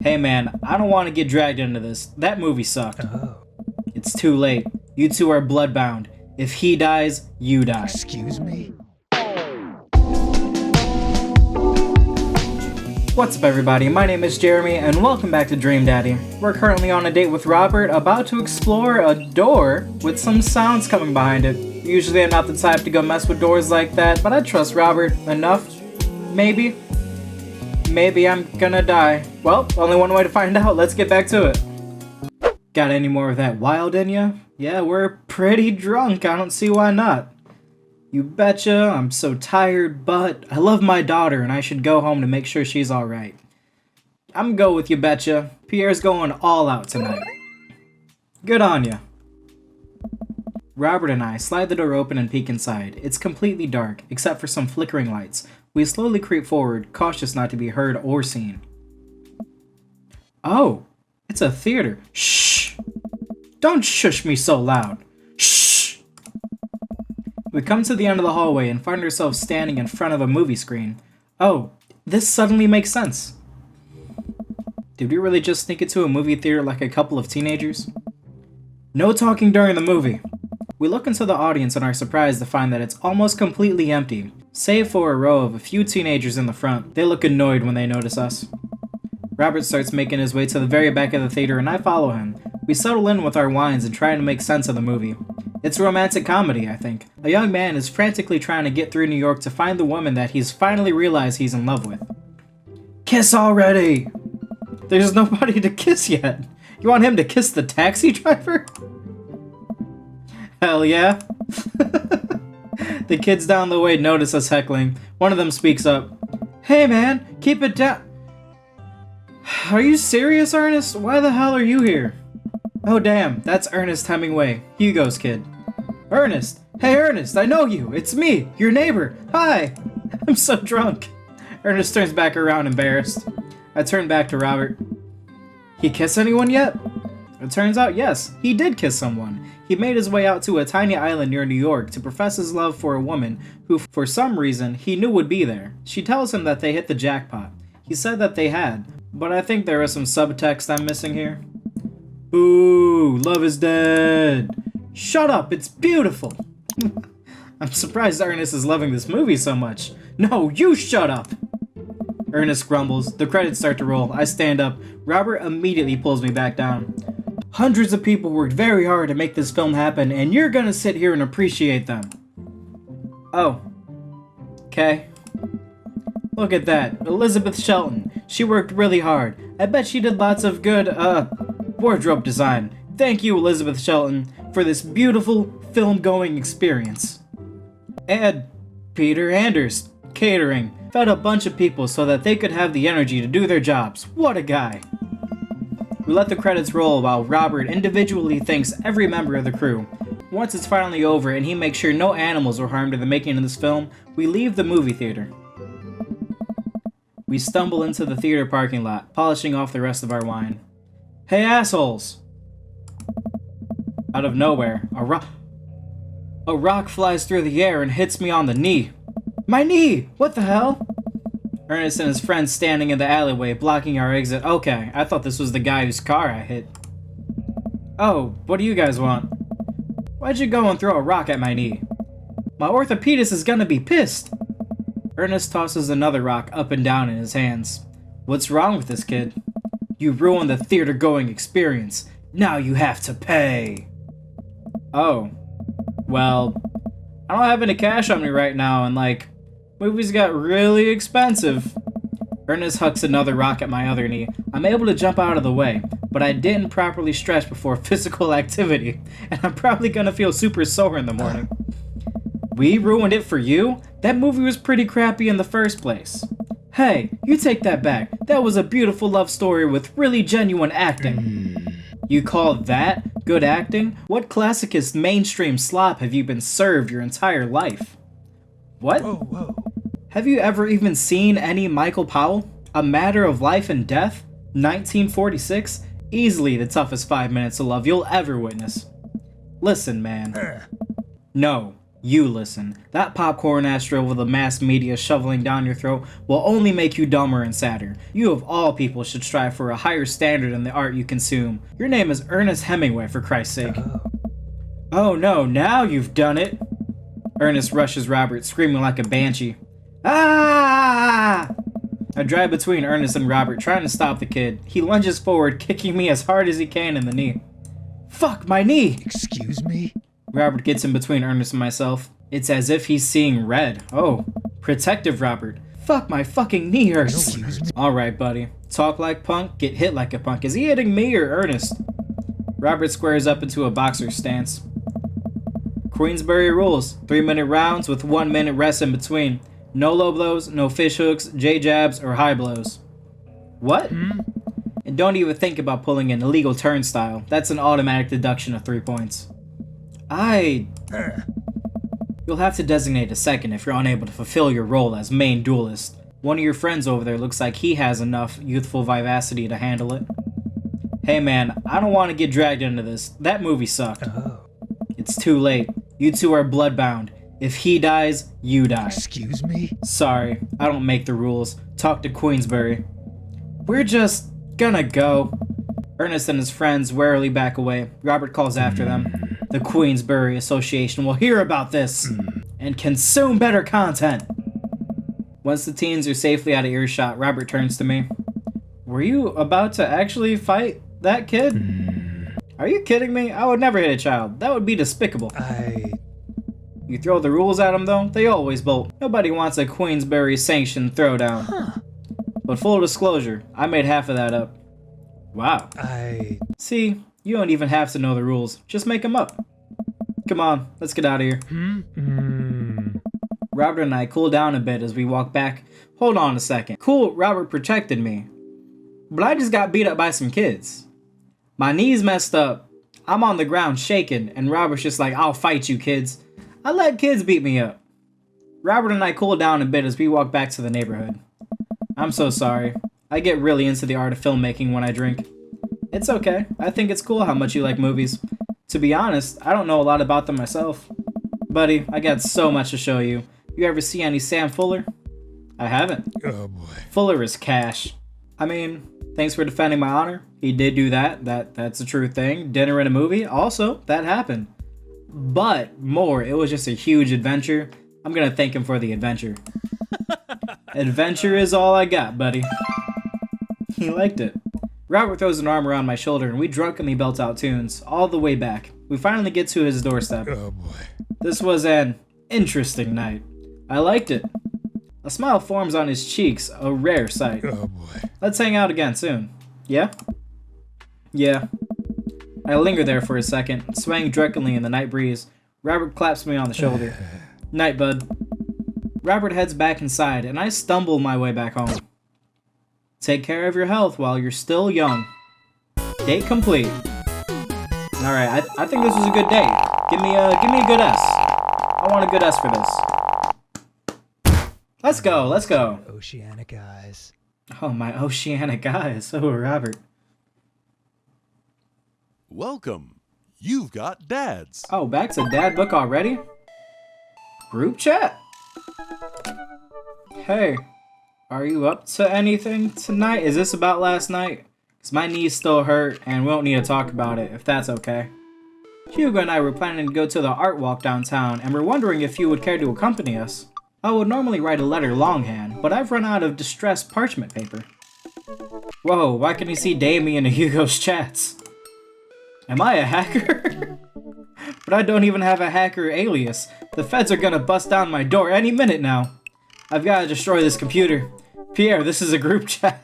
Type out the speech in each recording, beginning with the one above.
Hey man, I don't want to get dragged into this. That movie sucked. Oh. It's too late. You two are bloodbound. If he dies, you die. Excuse me? What's up everybody, my name is Jeremy and welcome back to Dream Daddy. We're currently on a date with Robert, about to explore a door with some sounds coming behind it. Usually I'm not the type to go mess with doors like that, but I trust Robert enough. Maybe I'm gonna die. Well, only one way to find out, let's get back to it. Got any more of that wild in ya? Yeah, we're pretty drunk, I don't see why not. You betcha, I'm so tired, but I love my daughter and I should go home to make sure she's alright. I'm go with you betcha. Pierre's going all out tonight. Good on ya. Robert and I slide the door open and peek inside. It's completely dark, except for some flickering lights. We slowly creep forward, cautious not to be heard or seen. Oh, it's a theater. Shh! Don't shush me so loud. Shh! We come to the end of the hallway and find ourselves standing in front of a movie screen. Oh, this suddenly makes sense. Did we really just sneak into a movie theater like a couple of teenagers? No talking during the movie. We look into the audience and are surprised to find that it's almost completely empty, save for a row of a few teenagers in the front. They look annoyed when they notice us. Robert starts making his way to the very back of the theater and I follow him. We settle in with our wines and try to make sense of the movie. It's a romantic comedy, I think. A young man is frantically trying to get through New York to find the woman that he's finally realized he's in love with. Kiss already! There's nobody to kiss yet. You want him to kiss the taxi driver? Hell yeah. The kids down the way notice us heckling. One of them speaks up. Hey man, keep it down. Are you serious, Ernest? Why the hell are you here? Oh damn, that's Ernest Hemingway, Hugo's kid. Ernest! Hey Ernest, I know you! It's me, your neighbor! Hi! I'm so drunk. Ernest turns back around embarrassed. I turn back to Robert. He kiss anyone yet? It turns out yes, he did kiss someone. He made his way out to a tiny island near New York to profess his love for a woman who, for some reason, he knew would be there. She tells him that they hit the jackpot. He said that they had, but I think there is some subtext I'm missing here. Boo! Love is dead! Shut up! It's beautiful! I'm surprised Ernest is loving this movie so much. No, you shut up! Ernest grumbles. The credits start to roll. I stand up. Robert immediately pulls me back down. Hundreds of people worked very hard to make this film happen, and you're gonna sit here and appreciate them. Oh. Okay. Look at that. Elizabeth Shelton. She worked really hard. I bet she did lots of good, wardrobe design. Thank you, Elizabeth Shelton, for this beautiful film-going experience. And Peter Anders, catering, fed a bunch of people so that they could have the energy to do their jobs. What a guy. We let the credits roll while Robert individually thanks every member of the crew. Once it's finally over and he makes sure no animals were harmed in the making of this film, we leave the movie theater. We stumble into the theater parking lot, polishing off the rest of our wine. Hey assholes! Out of nowhere, a rock flies through the air and hits me on the knee. My knee! What the hell? Ernest and his friends standing in the alleyway, blocking our exit. Okay, I thought this was the guy whose car I hit. Oh, what do you guys want? Why'd you go and throw a rock at my knee? My orthopedist is gonna be pissed! Ernest tosses another rock up and down in his hands. What's wrong with this kid? You ruined the theater-going experience. Now you have to pay. Oh. Well, I don't have any cash on me right now, and movies got really expensive. Ernest hucks another rock at my other knee. I'm able to jump out of the way, but I didn't properly stretch before physical activity, and I'm probably gonna feel super sore in the morning. We ruined it for you? That movie was pretty crappy in the first place. Hey, you take that back. That was a beautiful love story with really genuine acting. You call that good acting? What classicist mainstream slop have you been served your entire life? What? Whoa. Have you ever even seen any Michael Powell? A Matter of Life and Death? 1946? Easily the toughest 5 minutes of love you'll ever witness. Listen, man. No, You listen. That popcorn astro with the mass media shoveling down your throat will only make you dumber and sadder. You of all people should strive for a higher standard in the art you consume. Your name is Ernest Hemingway, for Christ's sake. Oh no, now you've done it! Ernest rushes Robert, screaming like a banshee. Ah! I drive between Ernest and Robert, trying to stop the kid. He lunges forward, kicking me as hard as he can in the knee. Fuck, my knee! Excuse me? Robert gets in between Ernest and myself. It's as if he's seeing red. Oh, protective Robert. Fuck, my fucking knee hurts. Alright, buddy. Talk like punk, get hit like a punk. Is he hitting me or Ernest? Robert squares up into a boxer stance. Queensberry rules. 3-minute rounds with 1-minute rest in between. No low blows, no fish hooks, J-jabs, or high blows. What? And don't even think about pulling an illegal turnstile. That's an automatic deduction of 3 points. You'll have to designate a second if you're unable to fulfill your role as main duelist. One of your friends over there looks like he has enough youthful vivacity to handle it. Hey man, I don't want to get dragged into this. That movie sucked. It's too late. You two are bloodbound. If he dies, you die. Excuse me? Sorry, I don't make the rules. Talk to Queensberry. We're just gonna go. Ernest and his friends warily back away. Robert calls after them. The Queensberry Association will hear about this and consume better content. Once the teens are safely out of earshot, Robert turns to me. Were you about to actually fight that kid? Are you kidding me? I would never hit a child. That would be despicable. You throw the rules at them though, they always bolt. Nobody wants a Queensberry sanctioned throwdown. But full disclosure, I made half of that up. Wow. See, you don't even have to know the rules. Just make them up. Come on, let's get out of here. Robert and I cool down a bit as we walk back. Hold on a second. Cool, Robert protected me. But I just got beat up by some kids. My knee's messed up. I'm on the ground shaking, and Robert's just like, I'll fight you kids. I let kids beat me up. Robert and I cool down a bit as we walk back to the neighborhood. I'm so sorry. I get really into the art of filmmaking when I drink. It's okay. I think it's cool how much you like movies. To be honest, I don't know a lot about them myself. Buddy, I got so much to show you. You ever see any Sam Fuller? I haven't. Oh boy. Fuller is cash. I mean, thanks for defending my honor. He did do that. That's a true thing. Dinner and a movie? Also, that happened. But more, it was just a huge adventure. I'm gonna thank him for the adventure. Adventure is all I got, buddy. He liked it. Robert throws an arm around my shoulder and we drunkenly belt out tunes, all the way back. We finally get to his doorstep. Oh boy. This was an interesting night. I liked it. A smile forms on his cheeks, a rare sight. Oh boy. Let's hang out again soon. Yeah? Yeah. I linger there for a second, swaying drunkenly in the night breeze. Robert claps me on the shoulder. Night, bud. Robert heads back inside, and I stumble my way back home. Take care of your health while you're still young. Date complete. Alright, I think this was a good date. Give me a good S. I want a good S for this. Let's go. Oceanic eyes. Oh, my oceanic eyes. Oh, Robert. Welcome. You've got dads. Oh, back to dad book already? Group chat? Hey, are you up to anything tonight? Is this about last night? Because my knees still hurt and we don't need to talk about it, if that's okay. Hugo and I were planning to go to the art walk downtown and we're wondering if you would care to accompany us. I would normally write a letter longhand, but I've run out of distressed parchment paper. Whoa, why can you see Damien and Hugo's chats? Am I a hacker? But I don't even have a hacker alias. The feds are gonna bust down my door any minute now. I've gotta destroy this computer. Pierre, this is a group chat.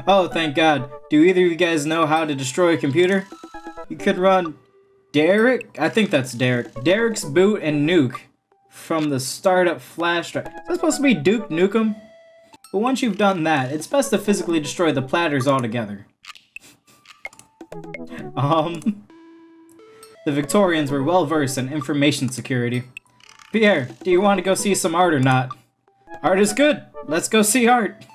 Oh, thank God. Do either of you guys know how to destroy a computer? You could run Derek? I think that's Derek. Derek's boot and nuke from the startup flash drive. Is that supposed to be Duke Nukem? But once you've done that, it's best to physically destroy the platters altogether. The Victorians were well versed in information security. Pierre, do you want to go see some art or not? Art is good. Let's go see art.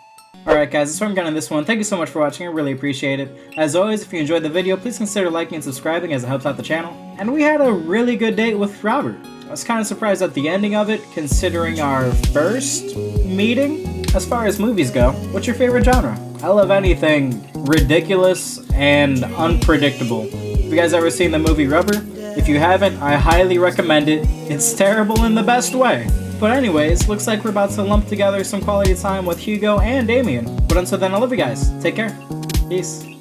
Alright guys, that's where I'm going on this one. Thank you so much for watching. I really appreciate it. As always, if you enjoyed the video, please consider liking and subscribing as it helps out the channel. And we had a really good date with Robert. I was kind of surprised at the ending of it, considering our first meeting. As far as movies go, what's your favorite genre? I love anything ridiculous and unpredictable. Have you guys ever seen the movie Rubber? If you haven't, I highly recommend it. It's terrible in the best way. But anyways, looks like we're about to lump together some quality time with Hugo and Damien. But until then, I love you guys. Take care. Peace.